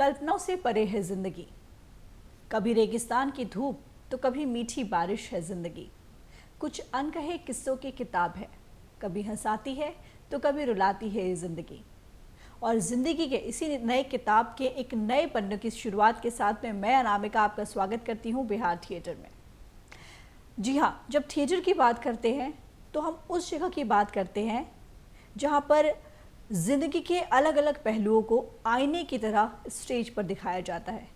कल्पनाओं से परे है जिंदगी। कभी रेगिस्तान की धूप तो कभी मीठी बारिश है जिंदगी। कुछ अनकहे किस्सों की किताब है, कभी हंसाती है तो कभी रुलाती है ये जिंदगी। और जिंदगी के इसी नए किताब के एक नए पन्ने की शुरुआत के साथ में मैं अनामिका आपका स्वागत करती हूँ बिहार थिएटर में। जी हाँ, जब थिएटर की बात करते हैं तो हम उस जगह की बात करते हैं जहाँ पर जिंदगी के अलग अलग पहलुओं को आईने की तरह स्टेज पर दिखाया जाता है।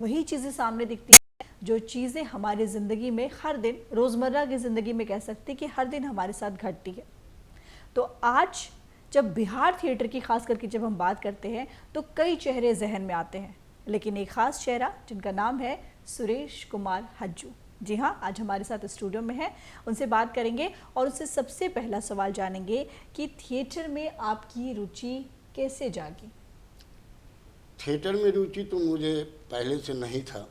वही चीज़ें सामने दिखती हैं जो चीज़ें हमारी ज़िंदगी में हर दिन, रोज़मर्रा की ज़िंदगी में कह सकते हैं कि हर दिन हमारे साथ घटती है। तो आज जब बिहार थिएटर की खास करके जब हम बात करते हैं तो कई चेहरे जहन में आते हैं, लेकिन एक खास चेहरा जिनका नाम है सुरेश कुमार हज्जू। जी हाँ, आज हमारे साथ स्टूडियो में है, उनसे बात करेंगे और उससे सबसे पहला सवाल जानेंगे कि थिएटर में आपकी रुचि कैसे जागी। थिएटर में रुचि तो मुझे पहले से नहीं था,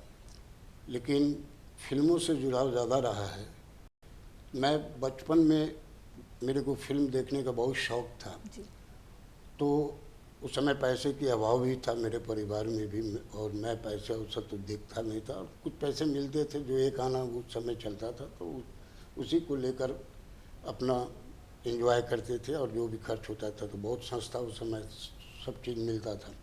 लेकिन फिल्मों से जुड़ाव ज़्यादा रहा है। मैं बचपन में मेरे को फिल्म देखने का बहुत शौक़ था जी। तो उस समय पैसे की अभाव भी था मेरे परिवार में भी, और मैं पैसे उस तो देखता नहीं था। कुछ पैसे मिलते थे जो एक आना उस समय चलता था, तो उसी को लेकर अपना एंजॉय करते थे, और जो भी खर्च होता था तो बहुत सस्ता उस समय सब चीज़ मिलता था।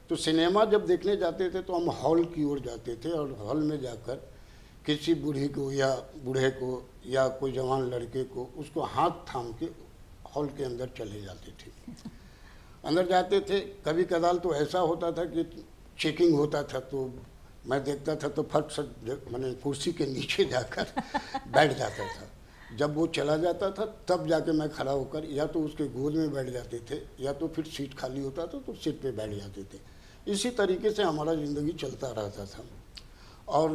तो सिनेमा जब देखने जाते थे तो हम हॉल की ओर जाते थे, और हॉल में जाकर किसी बूढ़ी को या बूढ़े को या कोई जवान लड़के को उसको हाथ थाम के हॉल के अंदर चले जाते थे। अंदर जाते थे, कभी कदाल तो ऐसा होता था कि चेकिंग होता था तो मैं देखता था तो फट से मैंने कुर्सी के नीचे जाकर बैठ जाता था। जब वो चला जाता था तब जाके मैं खड़ा होकर या तो उसके गोद में बैठ जाते थे या तो फिर सीट खाली होता था तो सीट पे बैठ जाते थे। इसी तरीके से हमारा ज़िंदगी चलता रहता था। और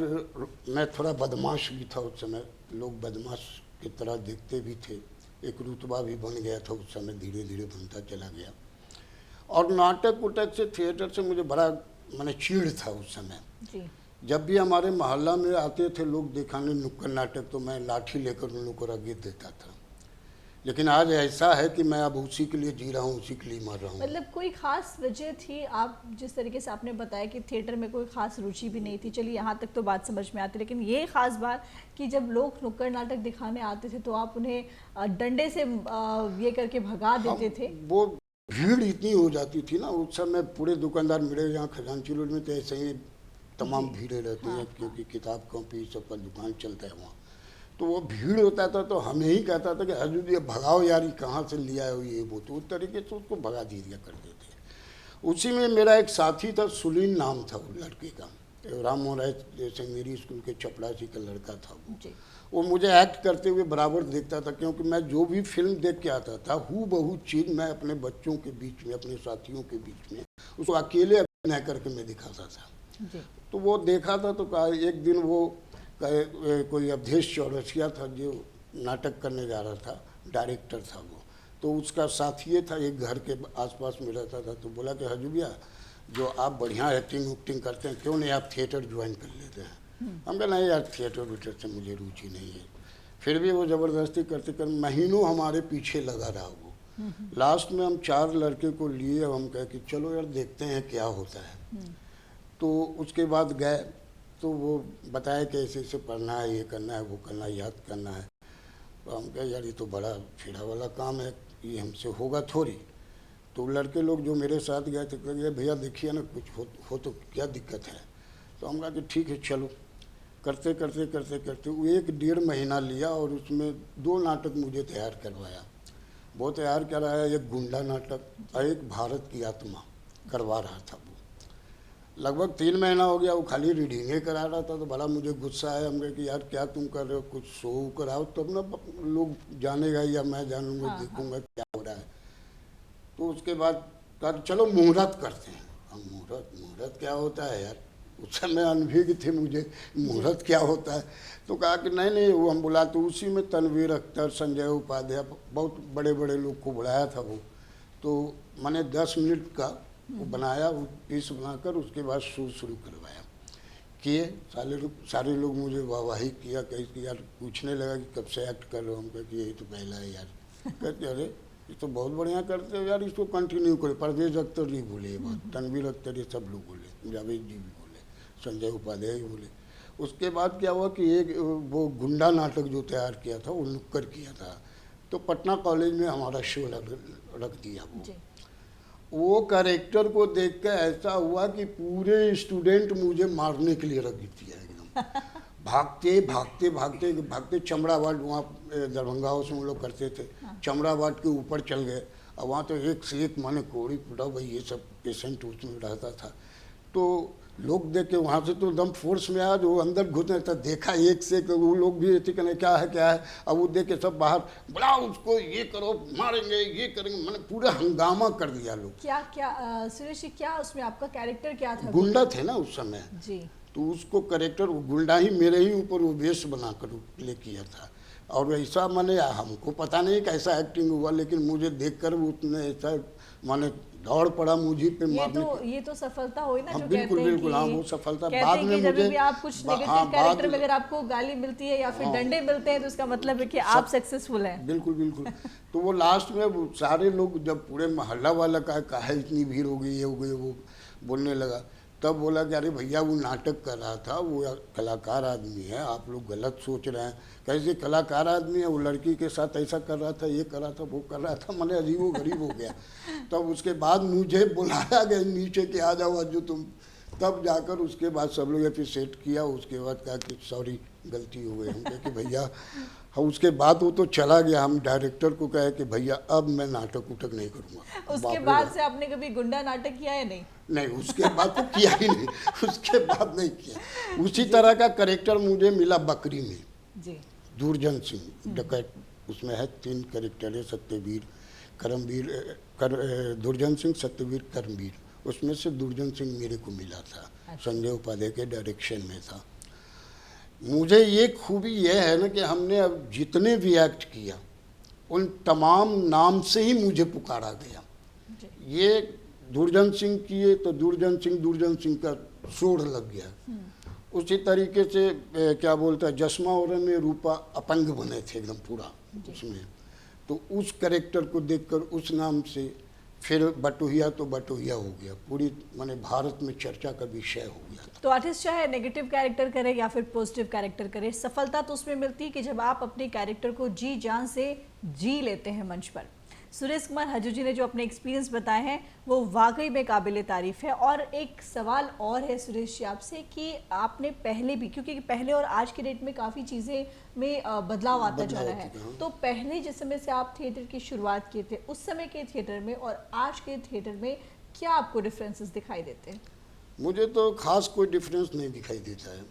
मैं थोड़ा बदमाश भी था उस समय, लोग बदमाश की तरह देखते भी थे। एक रुतबा भी बन गया था उस समय, धीरे धीरे बनता चला गया। और नाटक उटक से, थिएटर से मुझे बड़ा मैंने चीड़ था उस समय जी। जब भी हमारे मोहल्ला में आते थे लोग दिखाने नुक्कड़ नाटक तो मैं लाठी लेकर उन लोग को रगड़ देता था। लेकिन आज ऐसा है कि मैं अब उसी के लिए जी रहा हूँ, उसी के लिए मर रहा हूँ। मतलब कोई खास वजह थी? आप जिस तरीके से आपने बताया कि थिएटर में कोई खास रुचि भी नहीं थी, चलिए यहाँ तक तो बात समझ में आती, लेकिन ये खास बात कि जब लोग नुक्कड़ नाटक दिखाने आते थे तो आप उन्हें डंडे से ये करके भगा देते थे। वो भीड़ इतनी हो जाती थी ना उस समय, पूरे दुकानदार मेरे यहाँ खजांची रोड में तो ऐसे ही तमाम भीड़ें रहती हैं, क्योंकि किताब कॉपी सब का दुकान चलता है वहाँ। तो वो भीड़ होता था तो हमें ही कहता था कि हजूर ये भगाओ यार, कहाँ से लिया हो ये वो, तो उस तरीके से उसको भगा दिया करते थे। उसी में मेरा एक साथी था, सुलीन नाम था वो लड़के का, राम मोहन राय संगेरी स्कूल के चपड़ासी का लड़का था वो मुझे एक्ट करते हुए बराबर देखता था, क्योंकि मैं जो भी फिल्म देख के आता था हूँ बहु चीज़ मैं अपने बच्चों के बीच में, अपने साथियों के बीच में उसको अकेले अभिनय करके मैं दिखाता था। तो वो देखा था तो कहा, एक दिन वो कोई अवधेश चौरसिया था जो नाटक करने जा रहा था, डायरेक्टर था वो, तो उसका साथी था, एक घर के आसपास में रहता था। तो बोला कि हजू भैया, जो आप बढ़िया एक्टिंग उक्टिंग करते हैं, क्यों नहीं आप थिएटर ज्वाइन कर लेते हैं। हम कहा नहीं यार, थिएटर वीटर से मुझे रुचि नहीं है। फिर भी वो ज़बरदस्ती करते कर महीनों हमारे पीछे लगा रहा वो। लास्ट में हम 4 लड़के को लिए, हम कहे कि चलो यार देखते हैं क्या होता है। तो उसके बाद गए तो वो बताया कि ऐसे ऐसे पढ़ना है, ये करना है, वो करना है, याद करना है। तो हम कहे यार ये तो बड़ा फिरा वाला काम है, ये हमसे होगा थोड़ी। तो लड़के लोग जो मेरे साथ गए थे कहे भैया देखिए ना, कुछ हो तो क्या दिक्कत है। तो हम कहा कि ठीक है चलो। करते करते करते करते वो 1-1.5 महीना लिया, और उसमें 2 नाटक मुझे तैयार करवाया। वो तैयार कराया, एक गुंडा नाटक और एक भारत की आत्मा करवा रहा था वो। लगभग 3 महीना हो गया, वो खाली रीडिंगे करा रहा था। तो बड़ा मुझे गुस्सा आया, हम कहे कि यार क्या तुम कर रहे हो, कुछ शो कराओ तब ना लोग जानेगा या मैं जानूंगा, देखूंगा क्या हो रहा है। तो उसके बाद कहा चलो मुहूर्त करते हैं। हम मुहूर्त क्या होता है यार, उस समय अनभिज्ञ थे मुझे, मुहूर्त क्या होता है। तो कहा कि नहीं वो हम बुला, तो उसी में तनवीर अख्तर, संजय उपाध्याय, बहुत बड़े बड़े लोग को बुलाया था वो। तो मैंने 10 मिनट का वो बनाया, वो पीस बनाकर उसके बाद शो शुरू करवाया। किए सारे लोग मुझे वाहवाही किया, कहीं कि यार पूछने लगा कि कब से एक्ट कर रहे हो। हम कहे कि यही तो पहला है यार। कहते अरे ये तो बहुत बढ़िया करते हो यार, इसको कंटिन्यू करो। परवेज अख्तर जी बोले ये बात, तनवीर अख्तर, ये सब लोग बोले, जावेद जी भी बोले, संजय उपाध्याय भी बोले। उसके बाद क्या हुआ कि एक वो गुंडा नाटक जो तैयार किया था वो नुक्कड़ किया था, तो पटना कॉलेज में हमारा शो रख दिया। वो कैरेक्टर को देख कर ऐसा हुआ कि पूरे स्टूडेंट मुझे मारने के लिए रख दिया एकदम। भागते भागते भागते भागते चमड़ा वार्ड, वहाँ दरभंगा हाउस में हम लोग करते थे, चमड़ा वार्ड के ऊपर चल गए। और वहाँ तो एक से एक माने कोड़ी फुटा भाई, ये सब पेशेंट उसमें रहता था। तो लोग देख के वहाँ से तो एकदम फोर्स में आया, जो अंदर घुसने था, देखा एक से एक, वो लोग भी ऐसे कहने क्या है क्या है। अब वो देख के सब बाहर, बुलाओ उसको, ये करो, मारेंगे, ये करेंगे, मैंने पूरा हंगामा कर दिया लोग। क्या क्या सुरेश जी, क्या उसमें आपका कैरेक्टर क्या था? गुंडा थे ना उस समय जी। तो उसको कैरेक्टर गुंडा ही मेरे ही ऊपर वो वेश बनाकर प्ले किया था। और ऐसा माने हमको पता नहीं कैसा एक्टिंग हुआ, लेकिन मुझे देखकर उसने ऐसा माने दौड़ पड़ा मुझे पे मारने। ये तो सफलता हुई ना, हाँ, जो बिल्कुल कहते हैं बिल्कुल, कि हाँ वो सफलता। कहते बाद हैं में कि जब मुझे भी आप कुछ नेगेटिव कैरेक्टर में अगर आपको गाली मिलती है या फिर डंडे मिलते हैं तो इसका मतलब है कि आप सक्सेसफुल हैं। बिल्कुल बिल्कुल। तो वो लास्ट में वो सारे लोग जब पूरे मोहल्ला वाला का है इतनी भीड़ हो गई, ये हो गई, वो बोलने लगा, तब बोला कि अरे भैया वो नाटक कर रहा था, वो कलाकार आदमी है, आप लोग गलत सोच रहे हैं। कैसे कलाकार आदमी है, वो लड़की के साथ ऐसा कर रहा था, ये कर रहा था, वो कर रहा था, मैंने अजीब वो गरीब हो गया। तब उसके बाद मुझे बुलाया गया नीचे कि आ जाओ जो तुम, तब जाकर उसके बाद सब लोग अप्रिशिएट किया। उसके बाद कहा कि सॉरी गलती हो गई। हम कहे कि भैया, हाँ उसके बाद वो तो चला गया। हम डायरेक्टर को कहे कि भैया अब मैं नाटक उटक नहीं करूँगा। उसके बाद से आपने कभी गुंडा नाटक किया है? नहीं नहीं, उसके बाद तो किया ही नहीं, उसके बाद नहीं किया। उसी तरह का कैरेक्टर मुझे मिला बकरी में जी। दुर्जन सिंह डकैत, उसमें है 3 कैरेक्टर है, सत्यवीर, करमवीर, दुर्जन सिंह, सत्यवीर, करमवीर। उसमें से दुर्जन सिंह मेरे को मिला था, संजय उपाध्याय के डायरेक्शन में था। मुझे ये खूबी यह है ना कि हमने अब जितने भी एक्ट किया उन तमाम नाम से ही मुझे पुकारा गया। ये दुर्जन सिंह किए तो दुर्जन सिंह का शोर लग गया। उसी तरीके से क्या बोलता है, जस्मा और में रूपा अपंग बने थे एकदम पूरा उसमें, तो उस कैरेक्टर को देखकर उस नाम से फिर बटोहिया तो बटोहिया हो गया, पूरी माने भारत में चर्चा का विषय हो गया। तो आर्टिस्ट चाहे नेगेटिव कैरेक्टर करे या फिर पॉजिटिव कैरेक्टर करे, सफलता तो उसमें मिलती है कि जब आप अपने कैरेक्टर को जी जान से जी लेते हैं मंच पर। सुरेश कुमार हजू जी ने जो अपने एक्सपीरियंस बताए हैं वो वाकई में काबिले तारीफ है। और एक सवाल और है सुरेश जी आपसे कि आपने पहले भी, क्योंकि पहले और आज के डेट में काफ़ी चीज़ें में बदलाव आता जा रहा है, तो पहले जिस समय से आप थिएटर की शुरुआत किए थे उस समय के थिएटर में और आज के थिएटर में क्या आपको डिफरेंसेस दिखाई देते हैं? मुझे तो खास कोई डिफरेंस नहीं दिखाई देता है,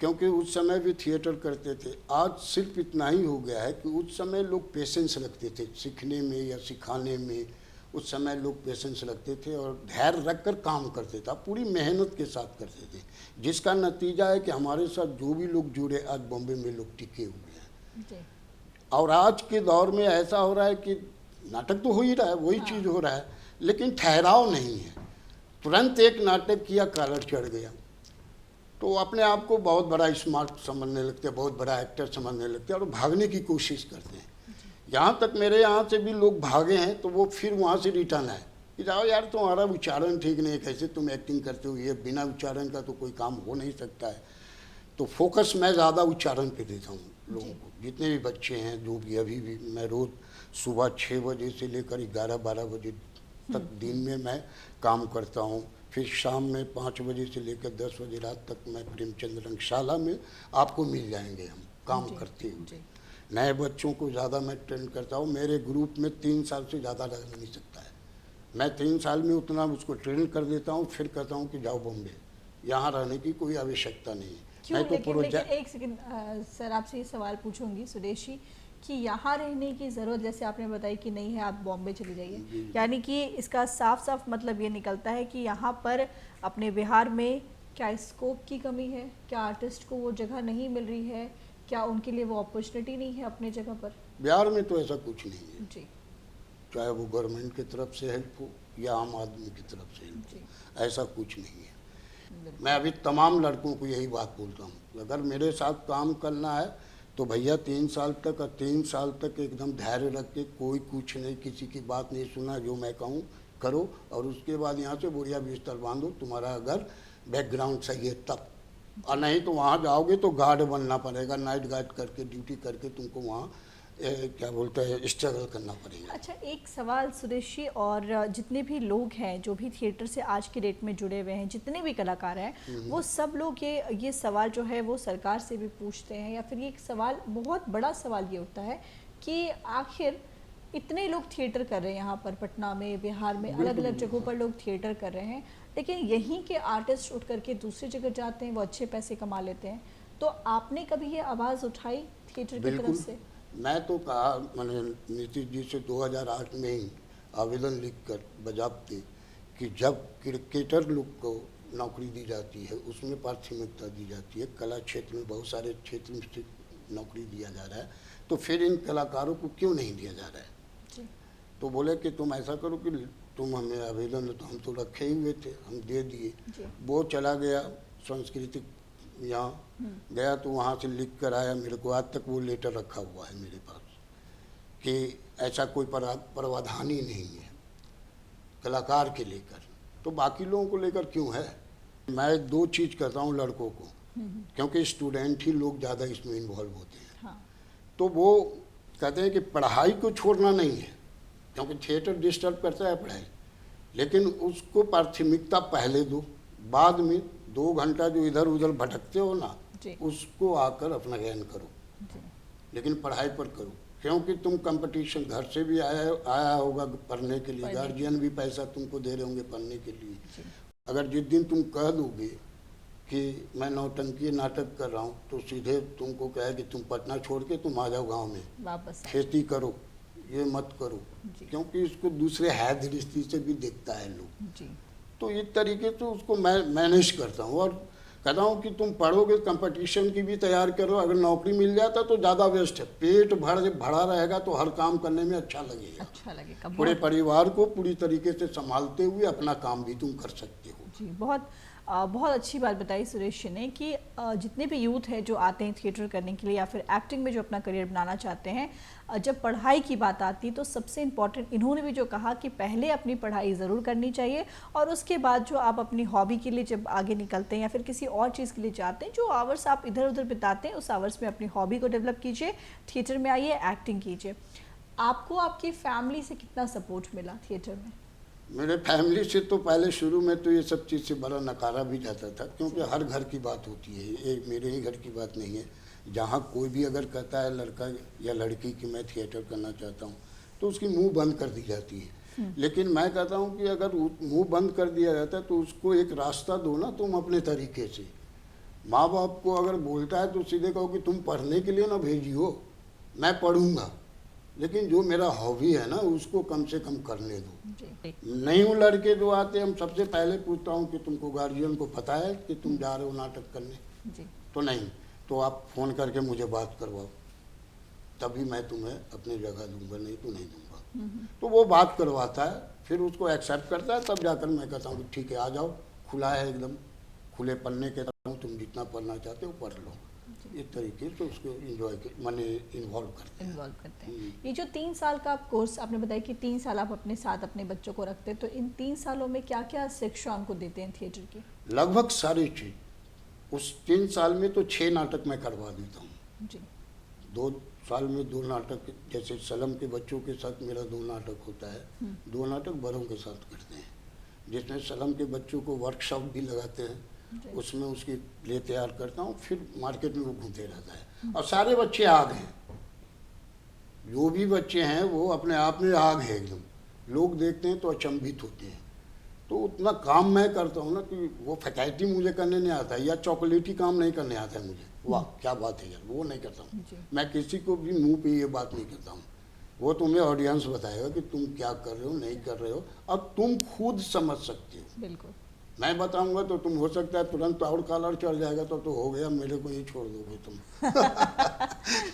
क्योंकि उस समय भी थिएटर करते थे। आज सिर्फ इतना ही हो गया है कि उस समय लोग पेशेंस रखते थे सीखने में या सिखाने में। उस समय लोग पेशेंस रखते थे और धैर्य रख कर काम करते थे, पूरी मेहनत के साथ करते थे, जिसका नतीजा है कि हमारे साथ जो भी लोग जुड़े आज बॉम्बे में लोग टिके हुए हैं। और आज के दौर में ऐसा हो रहा है कि नाटक तो हो ही रहा है, वही चीज़ हो रहा है, लेकिन ठहराव नहीं है। तुरंत एक नाटक किया, कॉलर चढ़ गया, तो अपने आप को बहुत बड़ा स्मार्ट समझने लगते हैं, बहुत बड़ा एक्टर समझने लगते हैं और भागने की कोशिश करते हैं। यहाँ तक मेरे यहाँ से भी लोग भागे हैं तो वो फिर वहाँ से रिटर्न आए कि जाओ यार तुम्हारा उच्चारण ठीक नहीं है, कैसे तुम एक्टिंग करते हो, ये बिना उच्चारण का तो कोई काम हो नहीं सकता है। तो फोकस मैं ज़्यादा उच्चारण पे देता हूँ लोगों को। जितने भी बच्चे हैं, जो भी अभी भी, मैं रोज़ सुबह 6 बजे से लेकर 11-12 बजे तक दिन में मैं काम करता हूँ। फिर शाम में 5 बजे से लेकर 10 बजे रात तक मैं प्रेमचंद रंगशाला में आपको मिल जाएंगे हम काम करते हुए। नए बच्चों को ज़्यादा मैं ट्रेन करता हूँ। मेरे ग्रुप में 3 साल से ज़्यादा रह नहीं सकता है। मैं 3 साल में उतना उसको ट्रेन कर देता हूँ, फिर कहता हूँ कि जाओ बॉम्बे, यहाँ रहने की कोई आवश्यकता नहीं है। क्यों? लेकिन एक सेकंड सर, आपसे ये सवाल पूछूंगी सुरेश जी कि यहाँ रहने की ज़रूरत जैसे आपने बताई कि नहीं है, आप बॉम्बे चले जाइए, यानी कि इसका साफ साफ मतलब ये निकलता है कि यहाँ पर अपने बिहार में क्या स्कोप की कमी है, क्या आर्टिस्ट को वो जगह नहीं मिल रही है, क्या उनके लिए वो अपॉर्चुनिटी नहीं है अपने जगह पर? बिहार में तो ऐसा कुछ नहीं है जी, चाहे वो गवर्नमेंट की तरफ से हेल्प हो या आम आदमी की तरफ से हेल्प हो, ऐसा कुछ नहीं है। मैं अभी तमाम लड़कों को यही बात बोलता हूँ, अगर मेरे साथ काम करना है तो भैया 3 साल तक और 3 साल तक एकदम धैर्य रख के कोई कुछ नहीं, किसी की बात नहीं सुना, जो मैं कहूँ करो, और उसके बाद यहाँ से बोरिया बिस्तर बांधो, तुम्हारा अगर बैकग्राउंड सही है तब, और नहीं तो वहाँ जाओगे तो गार्ड बनना पड़ेगा, नाइट गार्ड करके ड्यूटी करके तुमको वहाँ क्या बोलते हैं स्ट्रगल करना पड़ेगा। अच्छा, एक सवाल सुरेश जी, और जितने भी लोग हैं जो भी थिएटर से आज के डेट में जुड़े हुए हैं, जितने भी कलाकार हैं, वो सब लोग ये सवाल जो है वो सरकार से भी पूछते हैं, या फिर ये एक सवाल, बहुत बड़ा सवाल ये उठता है कि आखिर इतने लोग थिएटर कर रहे हैं यहाँ पर पटना में, बिहार में, अलग अलग जगहों पर लोग थिएटर कर रहे हैं, लेकिन यहीं के आर्टिस्ट उठ करके दूसरी जगह जाते हैं, वो अच्छे पैसे कमा लेते हैं। तो आपने कभी ये आवाज़ उठाई थिएटर की तरफ से? मैं तो कहा, मैंने नीतीश जी से 2008 में ही आवेदन लिखकर बजाबते कि जब क्रिकेटर लोग को नौकरी दी जाती है उसमें प्राथमिकता दी जाती है, कला क्षेत्र में बहुत सारे क्षेत्र में नौकरी दिया जा रहा है, तो फिर इन कलाकारों को क्यों नहीं दिया जा रहा है जी। तो बोले कि तुम ऐसा करो कि तुम हमें आवेदन, तो हम तो रखे ही हुए थे, हम दे दिए। वो चला गया सांस्कृतिक, यहाँ गया तो वहाँ से लिख कर आया, मेरे को आज तक वो लेटर रखा हुआ है मेरे पास कि ऐसा कोई प्रावधान ही नहीं है कलाकार के लेकर, तो बाकी लोगों को लेकर क्यों है। मैं 2 चीज़ करता हूँ लड़कों को, क्योंकि स्टूडेंट ही लोग ज़्यादा इसमें इन्वॉल्व होते हैं। हाँ। तो वो कहते हैं कि पढ़ाई को छोड़ना नहीं है, क्योंकि थिएटर डिस्टर्ब करता है पढ़ाई, लेकिन उसको प्राथमिकता पहले दो, बाद में 2 घंटा जो इधर उधर भटकते हो ना, उसको आकर अपना ज्ञान करो, लेकिन पढ़ाई पर करो, क्योंकि तुम कंपटीशन घर से भी आया होगा पढ़ने के लिए, गार्जियन भी पैसा तुमको दे रहे होंगे पढ़ने के लिए। अगर जिस दिन तुम कह दोगे कि मैं नौटंकी नाटक कर रहा हूँ, तो सीधे तुमको कहे कि तुम पटना छोड़ के तुम आ जाओ गाँव में वापस, खेती करो, ये मत करो, क्योंकि इसको दूसरे है दृष्टि से भी देखता है लोग। तो इस तरीके से उसको मैं मैनेज करता हूँ और कहता हूँ कि तुम पढ़ोगे, कंपटीशन की भी तैयार करो, अगर नौकरी मिल जाता तो ज़्यादा बेस्ट है, पेट भरा रहेगा तो हर काम करने में अच्छा लगेगा, पूरे परिवार को पूरी तरीके से संभालते हुए अपना काम भी तुम कर सकते हो। जी, बहुत अच्छी बात बताई सुरेश जी ने कि जितने भी यूथ है जो आते हैं थिएटर करने के लिए या फिर एक्टिंग में जो अपना करियर बनाना चाहते हैं, जब पढ़ाई की बात आती है तो सबसे इम्पॉर्टेंट इन्होंने भी जो कहा कि पहले अपनी पढ़ाई ज़रूर करनी चाहिए, और उसके बाद जो आप अपनी हॉबी के लिए जब आगे निकलते हैं या फिर किसी और चीज़ के लिए जाते हैं, जो आवर्स आप इधर उधर बिताते हैं उस आवर्स में अपनी हॉबी को डेवलप कीजिए, थिएटर में आइए, एक्टिंग कीजिए। आपको आपकी फैमिली से कितना सपोर्ट मिला थिएटर में? मेरे फैमिली से तो पहले शुरू में तो ये सब चीज़ से बड़ा नकारा भी जाता था, क्योंकि हर घर की बात होती है, ये मेरे ही घर की बात नहीं है। जहाँ कोई भी अगर कहता है लड़का या लड़की कि मैं थिएटर करना चाहता हूँ, तो उसकी मुंह बंद कर दी जाती है। लेकिन मैं कहता हूँ कि अगर मुंह बंद कर दिया जाता है तो उसको एक रास्ता दो ना तुम अपने तरीके से। माँ बाप को अगर बोलता है तो सीधे कहो कि तुम पढ़ने के लिए ना भेजियो, मैं पढ़ूँगा, लेकिन जो मेरा हॉबी है ना उसको कम से कम करने दो। नहीं वो लड़के जो आते हम सबसे पहले पूछता हूँ कि तुमको गार्जियन को पता है कि तुम जा रहे हो नाटक करने? तो नहीं, तो आप फ़ोन करके मुझे बात करवाओ, तभी मैं तुम्हें अपनी जगह दूंगा, नहीं तो नहीं दूंगा। तो वो बात करवाता है, फिर उसको एक्सेप्ट करता है, तब जाकर मैं कहता हूँ कि ठीक है आ जाओ, खुला है एकदम, खुले पढ़ने के तरह हूँ, तुम जितना पढ़ना चाहते हो पढ़ लो। इस तरीके से उसको इन्वॉल्व करते हैं। ये जो 3 साल का आप कोर्स आपने बताया कि 3 साल आप अपने साथ अपने बच्चों को रखते हैं, तो इन 3 सालों में क्या क्या शिक्षा उनको देते हैं थिएटर की? लगभग सारी चीज। उस 3 साल में तो 6 नाटक मैं करवा देता हूँ जी। 2 साल में 2 नाटक, जैसे सलम के बच्चों के साथ मेरा 2 नाटक होता है, 2 नाटक बड़ों के साथ करते हैं, जिसमें सलम के बच्चों को वर्कशॉप भी लगाते हैं, उसमें उसकी प्ले तैयार करता हूँ, फिर मार्केट में वो घूमते रहता है। और सारे बच्चे आग हैं, जो भी बच्चे हैं वो अपने आप में आग है एकदम, लोग देखते हैं तो अचंभित होते हैं। तो उतना काम मैं करता हूँ ना कि वो फैकल्टी मुझे करने नहीं आता या चॉकलेटी काम नहीं करने आता है मुझे। वाह क्या बात है यार, वो नहीं करता हूँ मैं, किसी को भी मुंह पे ये बात नहीं करता हूँ, वो तुम्हें ऑडियंस बताएगा कि तुम क्या कर रहे हो नहीं कर रहे हो, अब तुम खुद समझ सकते हो। बिल्कुल मैं बताऊंगा तो तुम हो सकता है तुरंत और कॉलर चढ़ जाएगा, तो हो गया, मेरे को ही छोड़ दोगे तुम।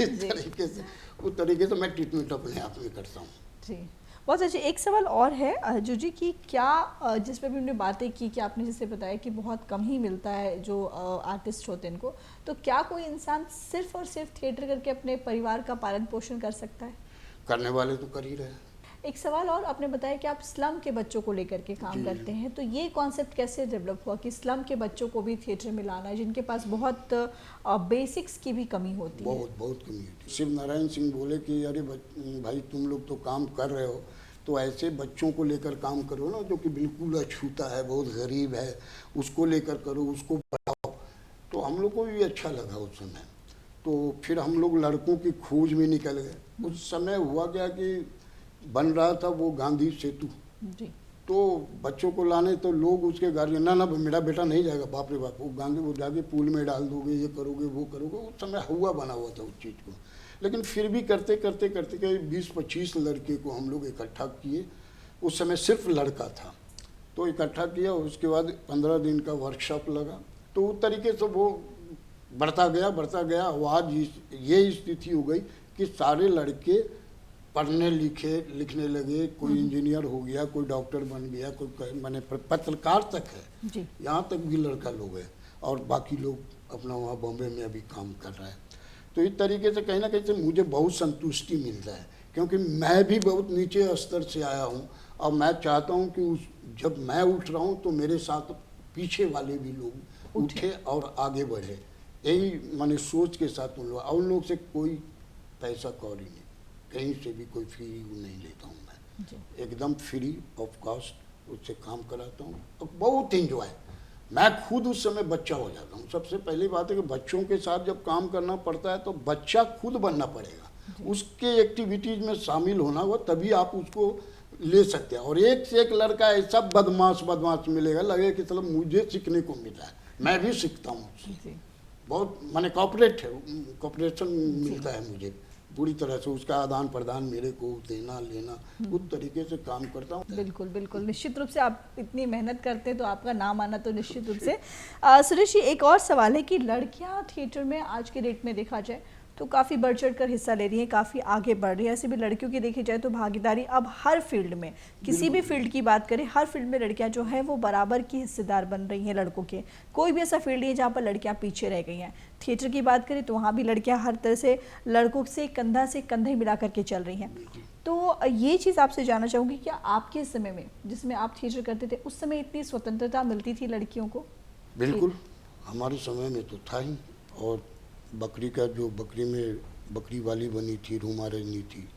इस तरीके से, उस तरीके से मैं ट्रीटमेंट अपने आप में करता हूँ जी। बहुत अच्छे। एक सवाल और है जो जी कि क्या जिसमें भी हमने बातें की कि आपने जैसे बताया कि बहुत कम ही मिलता है जो आर्टिस्ट होते हैं इनको, तो क्या कोई इंसान सिर्फ और सिर्फ थिएटर करके अपने परिवार का पालन पोषण कर सकता है? करने वाले तो कर ही रहे हैं। एक सवाल और, आपने बताया कि आप स्लम के बच्चों को लेकर के काम जी। करते हैं, तो ये कॉन्सेप्ट कैसे डेवलप हुआ कि स्लम के बच्चों को भी थिएटर में लाना है जिनके पास बहुत बेसिक्स की भी कमी होती है? बहुत बहुत कमी होती है। शिव नारायण सिंह बोले कि अरे भाई तुम लोग तो काम कर रहे हो, तो ऐसे बच्चों को लेकर काम करो ना जो कि बिल्कुल अछूता है, बहुत गरीब है, उसको लेकर करो, उसको पढ़ाओ। तो हम लोग को भी अच्छा लगा उस समय। तो फिर हम लोग लड़कों की खोज में निकल गए। उस समय हुआ क्या कि बन रहा था वो गांधी सेतु, जी। तो बच्चों को लाने तो लोग उसके गार्जियन ना मेरा बेटा नहीं जाएगा, बाप रे बाप, वो गांधी वो जाके पूल में डाल दोगे, ये करोगे वो करोगे। उस समय हुआ बना हुआ था उस चीज़ को, लेकिन फिर भी करते करते करते के 20-25 लड़के को हम लोग इकट्ठा किए। उस समय सिर्फ लड़का था, तो इकट्ठा किया। उसके बाद 15 दिन का वर्कशॉप लगा। तो उस तरीके से वो बढ़ता गया। और आज ये स्थिति हो गई कि सारे लड़के पढ़ने लिखने लगे। कोई इंजीनियर हो गया, कोई डॉक्टर बन गया, कोई माने पत्रकार तक है जी। यहाँ तक भी लड़का लोग है, और बाकी लोग अपना वहाँ बॉम्बे में अभी काम कर रहा है। तो इस तरीके से कहीं ना कहीं से मुझे बहुत संतुष्टि मिलता है, क्योंकि मैं भी बहुत नीचे स्तर से आया हूँ, और मैं चाहता हूँ कि जब मैं उठ रहा हूँ तो मेरे साथ पीछे वाले भी लोग उठे और आगे बढ़े। यही मैंने सोच के साथ उन लोग से कोई पैसा कौड़ी नहीं, कहीं से भी कोई फी नहीं लेता हूँ मैं, एकदम फ्री ऑफ कॉस्ट उससे काम कराता हूँ, और बहुत इंजॉय। मैं खुद उस समय बच्चा हो जाता हूँ। सबसे पहली बात है कि बच्चों के साथ जब काम करना पड़ता है तो बच्चा खुद बनना पड़ेगा, उसके एक्टिविटीज़ में शामिल होना हो, तभी आप उसको ले सकते हैं। और एक से एक लड़का ऐसा बदमाश मिलेगा, लगे कि चलो मुझे सीखने को मिल रहा है, मैं भी सीखता हूँ उससे। बहुत माने कॉपरेशन मिलता है मुझे पूरी तरह से, उसका आदान प्रदान मेरे को देना लेना, उस तरीके से काम करता हूँ। बिल्कुल बिल्कुल, निश्चित रूप से आप इतनी मेहनत करते हैं तो आपका नाम आना तो निश्चित रूप से। सुरेश जी, एक और सवाल है कि लड़कियां थिएटर में आज के डेट में देखा जाए तो काफ़ी बढ़ चढ़ कर हिस्सा ले रही हैं, काफ़ी आगे बढ़ रही है। ऐसे भी लड़कियों की देखी जाए तो भागीदारी अब हर फील्ड में, किसी भी फील्ड की बात करें, हर फील्ड में लड़कियां जो है वो बराबर की हिस्सेदार बन रही हैं लड़कों के। कोई भी ऐसा फील्ड नहीं है जहाँ पर लड़कियां पीछे रह गई हैं। थिएटर की बात करें तो वहाँ भी लड़कियां हर तरह से लड़कों से कंधे मिला करके चल रही हैं। तो ये चीज़ आपसे जानना चाहूँगी, क्या आपके समय में जिसमें आप थिएटर करते थे उस समय इतनी स्वतंत्रता मिलती थी लड़कियों को? बिल्कुल, हमारे समय में तो था ही। और बकरी का जो बकरी में बकरी वाली बनी थी, रूमा रजनी थी,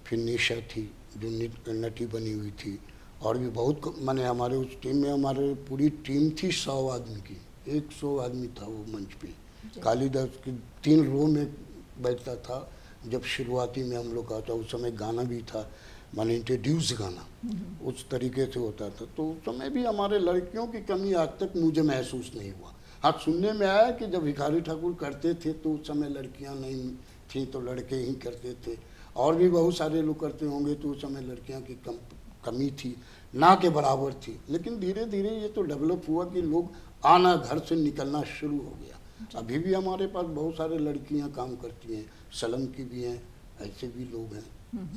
फिर निशा थी जो नटी बनी हुई थी, और भी बहुत माने हमारे उस टीम में हमारे पूरी टीम थी 100 आदमी की, 100 आदमी था वो मंच पे। कालिदास की 3 रो में बैठता था। जब शुरुआती में हम लोग का था उस समय गाना भी था, माने इंट्रोड्यूस गाना उस तरीके से होता था। तो उस समय भी हमारे लड़कियों की कमी आज तक मुझे महसूस नहीं हुआ। हाँ, सुनने में आया कि जब भिखारी ठाकुर करते थे तो उस समय लड़कियां नहीं थी, तो लड़के ही करते थे, और भी बहुत सारे लोग करते होंगे, तो उस समय लड़कियां की कमी थी, ना के बराबर थी। लेकिन धीरे धीरे ये तो डेवलप हुआ कि लोग आना, घर से निकलना शुरू हो गया। अभी भी हमारे पास बहुत सारे लड़कियां काम करती हैं, सलम की भी हैं, ऐसे भी लोग हैं,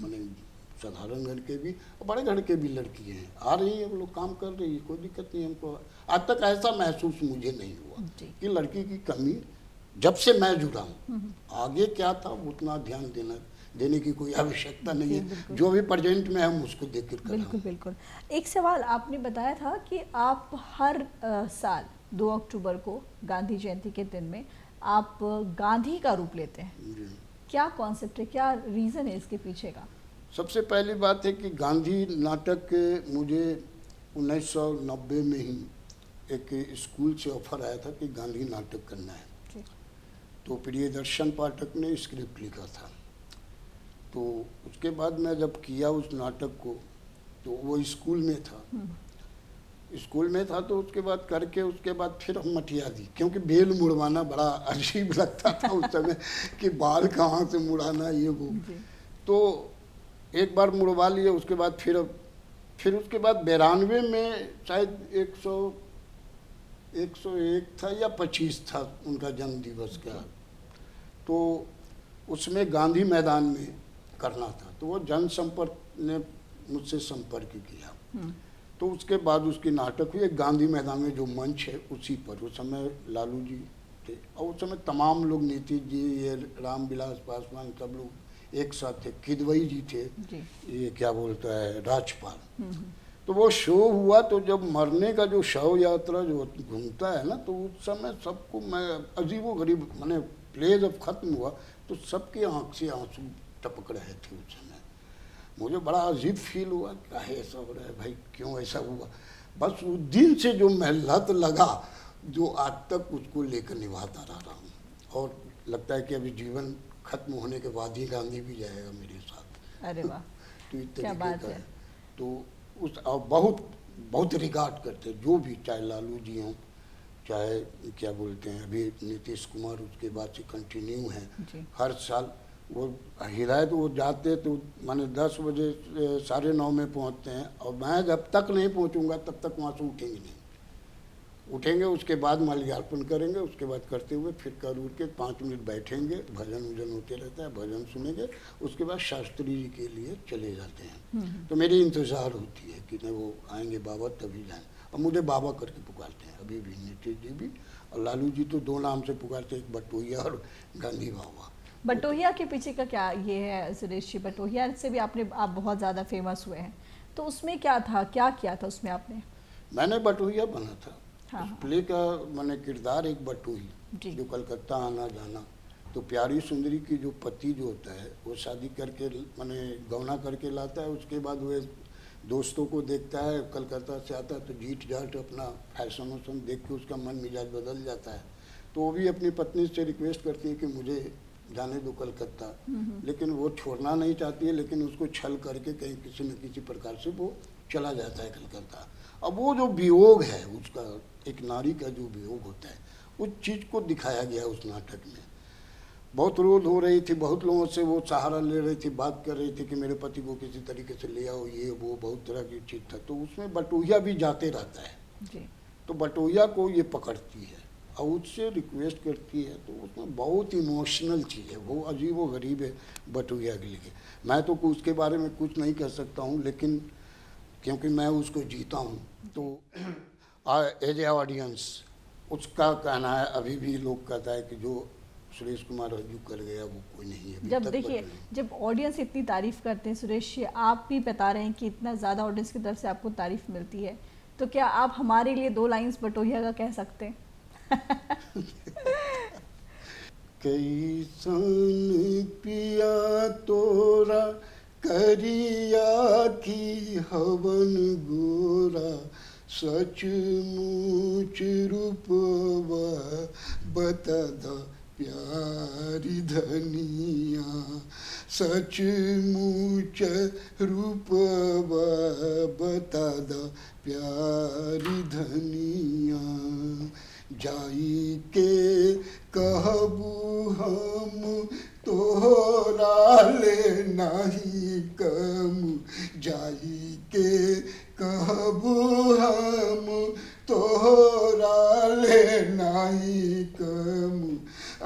माने साधारण घर के भी और बड़े घर के भी लड़की हैं, आ रही है, वो लोग काम कर रही है, कोई दिक्कत नहीं हमको। आज तक ऐसा महसूस मुझे नहीं हुआ कि लड़की की कमी, जब से मैं जुड़ा हूँ। आगे क्या था उतना ध्यान देने की कोई आवश्यकता नहीं है, जो भी प्रेजेंट में हम उसको देख कर। बिल्कुल बिल्कुल। एक सवाल, आपने बताया था कि आप हर साल 2 अक्टूबर को गांधी जयंती के दिन में आप गांधी का रूप लेते हैं। क्या कॉन्सेप्ट है, क्या रीज़न है इसके पीछे का? सबसे पहली बात है कि गांधी नाटक मुझे 1990 में ही एक स्कूल से ऑफर आया था कि गांधी नाटक करना है। तो प्रियदर्शन पाठक ने स्क्रिप्ट लिखा था। तो उसके बाद मैं जब किया उस नाटक को, तो वो स्कूल में था, तो उसके बाद करके उसके बाद फिर हम मटिया दी, क्योंकि बेल मुड़वाना बड़ा अजीब लगता था उस समय कि बाल कहाँ से मुड़ाना, ये वो। तो एक बार मुड़वा लिए, उसके बाद फिर उसके बाद 92 में शायद 101 था या 25 था उनका जन्म दिवस का, तो उसमें गांधी मैदान में करना था। तो वो जनसंपर्क ने मुझसे संपर्क किया। तो उसके बाद उसकी नाटक हुई, एक गांधी मैदान में जो मंच है उसी पर। उस समय लालू जी थे और उस समय तमाम लोग, नीतीश जी, ये रामविलास पासवान, सब लोग एक साथ थे। किदवई जी थे जी। ये क्या बोलता है राजपाल। तो वो शो हुआ, तो जब मरने का जो शव यात्रा जो घूमता है ना, तो उस समय सबको, मैं अजीबो गरीब, मैंने प्ले जब खत्म हुआ तो सबके आंख से आंसू टपक रहे थे उस समय। मुझे बड़ा अजीब फील हुआ, क्या है ऐसा हो रहा है भाई, क्यों ऐसा हुआ। बस उस दिन से जो मैं लत लगा, जो आज तक उसको लेकर निभाता रहा हूँ। और लगता है कि अभी जीवन खत्म होने के बाद ही गांधी भी जाएगा मेरे साथ। अरे वाह, तो इस क्या तरीके बात का है। है। तो उस और बहुत बहुत रिगार्ड करते जो भी, चाहे लालू जी हों, चाहे क्या बोलते हैं अभी नीतीश कुमार उसके बाद से कंटिन्यू हैं। जी। हर साल वो हिदायत, वो जाते तो माने 10 बजे 9:30 में पहुंचते हैं, और मैं जब तक नहीं पहुंचूंगा तब तक वहाँ से उठेंगे नहीं। उठेंगे उसके बाद माल्यार्पण करेंगे, उसके बाद करते हुए फिर कर उठ के 5 मिनट बैठेंगे, भजन वजन होते रहता है, भजन सुनेंगे, उसके बाद शास्त्री जी के लिए चले जाते हैं। तो मेरी इंतज़ार होती है कि नहीं वो आएंगे बाबा तभी जाएं, और मुझे बाबा करके पुकारते हैं अभी भी नीतीश जी भी। और लालू जी तो 2 नाम से पुकारते हैं, एक बटोहिया और गांधी बाबा। बटोहिया के पीछे का क्या ये है सुरेश जी? बटोहिया से भी आप बहुत ज़्यादा फेमस हुए हैं, तो उसमें क्या था, क्या किया था उसमें आपने? मैंने बटोहिया बना था। हाँ, उस हाँ। प्ले का मैंने किरदार एक जी। बटोही, जो कलकत्ता आना जाना। तो प्यारी सुंदरी की जो पति जो होता है वो शादी करके मैंने गौना करके लाता है, उसके बाद वो दोस्तों को देखता है, कलकत्ता से आता है तो जीट जाट अपना फैशन वैशन देख के उसका मन मिजाज बदल जाता है। तो वो भी अपनी पत्नी से रिक्वेस्ट करती है कि मुझे जाने दो कलकत्ता, लेकिन वो छोड़ना नहीं चाहती है, लेकिन उसको छल करके कहीं किसी न किसी प्रकार से वो चला जाता है कलकत्ता। अब वो जो वियोग है उसका, एक नारी का जो वियोग होता है, उस चीज़ को दिखाया गया उस नाटक में। बहुत रोध हो रही थी, बहुत लोगों से वो सहारा ले रही थी, बात कर रही थी कि मेरे पति को किसी तरीके से ले आओ, ये वो बहुत तरह की चीज़ था। तो उसमें बटोहिया भी जाते रहता है, जी। तो बटोहिया को ये पकड़ती है और उससे रिक्वेस्ट करती है। तो उसमें बहुत इमोशनल चीज़ है, वो अजीब व गरीब है बटोहिया के लिए। मैं तो उसके बारे में कुछ नहीं कह सकता हूँ, लेकिन क्योंकि मैं उसको जीता हूँ, तो एज ए ऑडियंस उसका कहना है, अभी भी लोग कहता है कि जो सुरेश कुमार रज्जू कर गया वो कोई नहीं है अभी जब तक देखिए, बटोही। जब ऑडियंस इतनी तारीफ करते हैं सुरेश जी, आप भी बता रहे हैं कि इतना ज़्यादा ऑडियंस की तरफ से आपको तारीफ मिलती है, तो क्या आप हमारे लिए 2 लाइंस बटोहिया का कह सकते हैं? कैसन पिया तोरा करिया की हवन गोरा, सचमुच रूपवा बता द प्यारी धनिया, सचमुच रूपवा बता द प्यारी धनिया। जाई के कहबू हम तोहरा ले नहीं कम, जाई के कहबू हम तोहरा ले नहीं कम,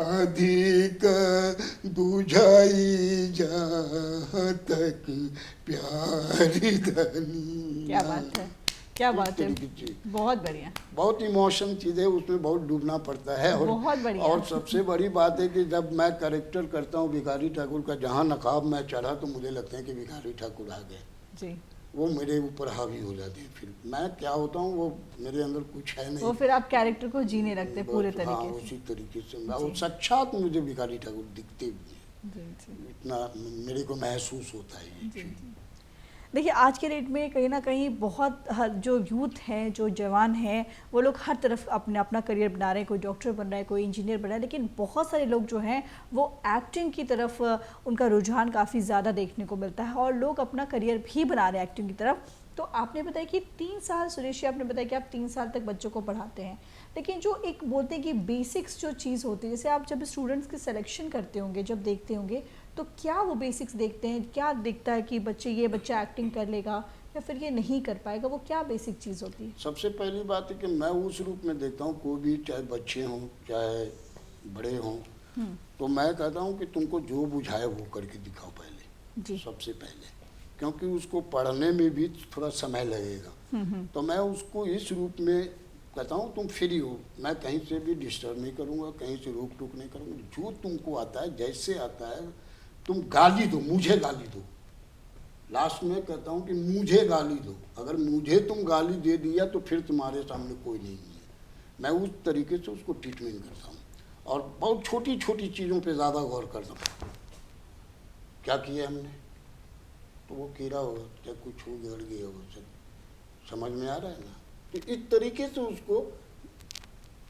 अधिक बुझाई जा तक प्यारी धनिया। क्या बात है, क्या बात है, बहुत बढ़िया। बहुत इमोशन चीज़ है उसमें, बहुत डूबना पड़ता है। और बहुत बढ़िया। और सबसे बड़ी बात है कि जब मैं कैरेक्टर करता हूँ भिखारी ठाकुर का, जहाँ नकाब मैं चढ़ा तो मुझे लगता है कि भिखारी ठाकुर आ गए, जी। वो मेरे ऊपर हावी हो जाते हैं। फिर मैं क्या होता हूँ वो मेरे अंदर कुछ है नहीं, वो फिर आप कैरेक्टर को जीने लगते पूरे हाँ तरीके से। उसी तरीके से और साक्षात मुझे भिखारी ठाकुर दिखते भी हैं, जी जी इतना मेरे को महसूस होता है ये जी चीज़। जी। देखिए, आज के डेट में कहीं ना कहीं बहुत जो यूथ हैं, जो जवान हैं, वो लोग हर तरफ अपना करियर बना रहे हैं। कोई डॉक्टर बन रहा है, कोई इंजीनियर बन रहा है, लेकिन बहुत सारे लोग जो हैं वो एक्टिंग की तरफ उनका रुझान काफ़ी ज़्यादा देखने को मिलता है, और लोग अपना करियर भी बना रहे हैं एक्टिंग की तरफ। तो आपने बताया कि 3 साल, सुरेश जी आपने बताया कि आप 3 साल तक बच्चों को पढ़ाते हैं, लेकिन जो एक बोलते हैं कि बेसिक्स जो चीज़ होती है, जैसे आप जब स्टूडेंट्स की सिलेक्शन करते होंगे, जब देखते होंगे, तो क्या वो बेसिक्स देखते हैं? क्या दिखता है कि ये बच्चा एक्टिंग कर लेगा या फिर ये नहीं कर पाएगा? वो क्या बेसिक चीज़ होती है? सबसे पहली बात है कि मैं उस रूप में देखता हूँ, कोई भी चाहे बच्चे हों चाहे बड़े हों, तो मैं कहता हूँ कि तुमको जो बुझाए वो करके दिखाओ पहले, जी। सबसे पहले। क्योंकि उसको पढ़ने में भी थोड़ा समय लगेगा। तो मैं उसको इस रूप में कहता हूँ, तुम फ्री हो, मैं कहीं से भी डिस्टर्ब नहीं करूँगा, कहीं से रोक टोक नहीं करूँगा, जो तुमको आता है जैसे आता है तुम गाली दो, मुझे गाली दो। लास्ट में कहता हूँ कि मुझे गाली दो, अगर मुझे तुम गाली दे दिया तो फिर तुम्हारे सामने कोई नहीं है। मैं उस तरीके से उसको ट्रीटमेंट करता हूँ और बहुत छोटी छोटी चीज़ों पे ज़्यादा गौर करता हूँ। क्या किया हमने, तो वो कीड़ा हो चाहे कुछ हो, गिर गया हो, सब समझ में आ रहा है ना। तो इस तरीके से उसको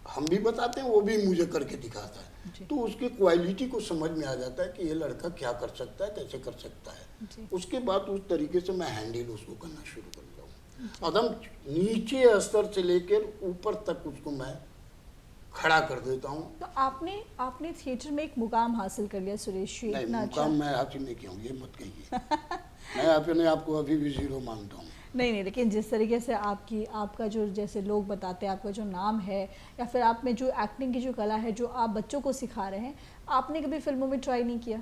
हम भी बताते हैं, वो भी मुझे करके दिखाता है, तो उसकी क्वालिटी को समझ में आ जाता है कि ये लड़का क्या कर सकता है, कैसे कर सकता है। उसके बाद उस तरीके से मैं हैंडल उसको करना शुरू कर देता हूँ। एकदम नीचे स्तर से लेकर ऊपर तक उसको मैं खड़ा कर देता हूँ। तो आपने थिएटर में एक मुकाम हासिल कर लिया सुरेश जी। नहीं, इतना मुकाम अच्छा। मैं हासिल नहीं किया हूँ, ये मत कहिए। मैं अपने आप को अभी भी जीरो मानता हूँ। नहीं, लेकिन जिस तरीके से आपका जो जैसे लोग बताते हैं, आपका जो नाम है या फिर आप में जो एक्टिंग की जो कला है जो आप बच्चों को सिखा रहे हैं, आपने कभी फिल्मों में ट्राई नहीं किया?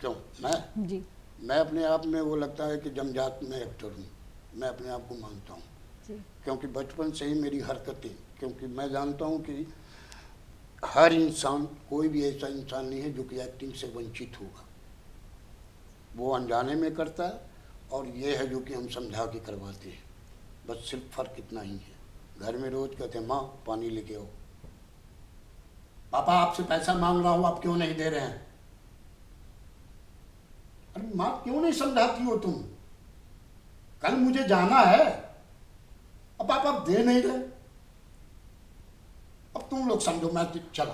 क्यों? मैं जी मैं अपने आप में वो लगता है कि जमजात में एक्टर हूँ, मैं अपने आप को मानता हूँ। जी क्योंकि बचपन से ही मेरी हरकतें, क्योंकि मैं जानता हूँ कि हर इंसान, कोई भी ऐसा इंसान नहीं है जो कि एक्टिंग से वंचित होगा। वो अनजाने में करता है और ये है जो कि हम समझा के करवाते हैं, बस सिर्फ फर्क इतना ही है। घर में रोज कहते हैं माँ पानी लेके आओ, पापा आपसे पैसा मांग रहा हूँ आप क्यों नहीं दे रहे हैं। अरे माँ क्यों नहीं समझाती हो तुम, कल मुझे जाना है, अब पापा आप दे नहीं रहे, अब तुम लोग समझो मैं चला।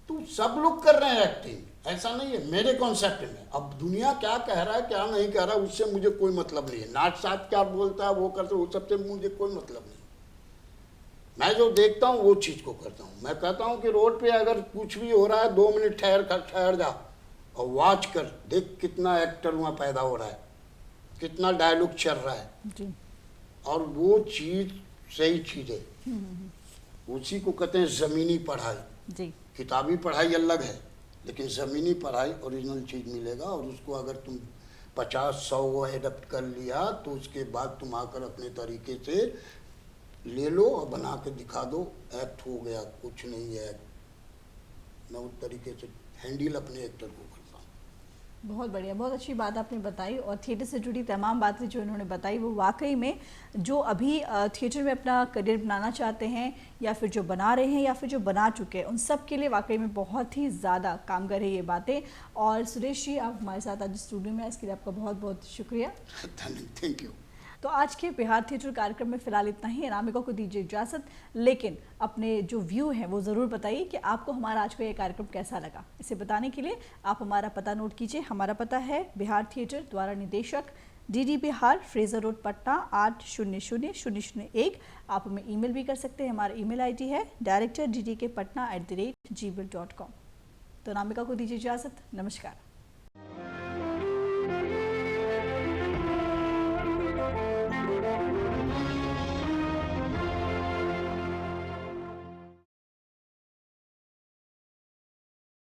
तो सब लोग कर रहे हैं एक्टिंग, ऐसा नहीं है मेरे कॉन्सेप्ट में। अब दुनिया क्या कह रहा है क्या नहीं कह रहा है उससे मुझे कोई मतलब नहीं है। नाच साथ क्या बोलता है वो करते, वो सबसे मुझे कोई मतलब नहीं। मैं जो देखता हूँ वो चीज़ को करता हूँ। मैं कहता हूँ कि रोड पे अगर कुछ भी हो रहा है 2 मिनट ठहर जा और वॉच कर, देख कितना एक्टर वहाँ पैदा हो रहा है, कितना डायलॉग चल रहा है जी। और वो चीज़ सही चीज़ है। उसी को कहते हैं ज़मीनी पढ़ाई। जी किताबी पढ़ाई अलग है, लेकिन ज़मीनी पढ़ाई ओरिजिनल चीज़ मिलेगा। और उसको अगर तुम 50-100 एडप्ट कर लिया तो उसके बाद तुम आकर अपने तरीके से ले लो और बना के दिखा दो, एक्ट हो गया, कुछ नहीं है। मैं उस तरीके से हैंडल अपने एक्टर को करता हूँ। बहुत बढ़िया, बहुत अच्छी बात आपने बताई और थिएटर से जुड़ी तमाम बातें जो इन्होंने बताई वो वाकई में जो अभी थिएटर में अपना करियर बनाना चाहते हैं या फिर जो बना रहे हैं या फिर जो बना चुके हैं, उन सब के लिए वाकई में बहुत ही ज़्यादा कामगार है ये बातें। और सुरेश जी आप हमारे साथ आज स्टूडियो में, इसके लिए आपका बहुत बहुत शुक्रिया। Thank you. तो आज के बिहार थिएटर कार्यक्रम में फिलहाल इतना ही। अनामिका को दीजिए इजाज़त, लेकिन अपने जो व्यू हैं वो ज़रूर बताइए कि आपको हमारा आज का ये कार्यक्रम कैसा लगा। इसे बताने के लिए आप हमारा पता नोट कीजिए। हमारा पता है बिहार थिएटर, द्वारा निदेशक DD Bihar, Fraser road, Patna 800001। आप हमें ईमेल भी कर सकते हैं। हमारा ईमेल ID है directorddkpatna@gmail.com। तो अनामिका को दीजिए इजाज़त, नमस्कार।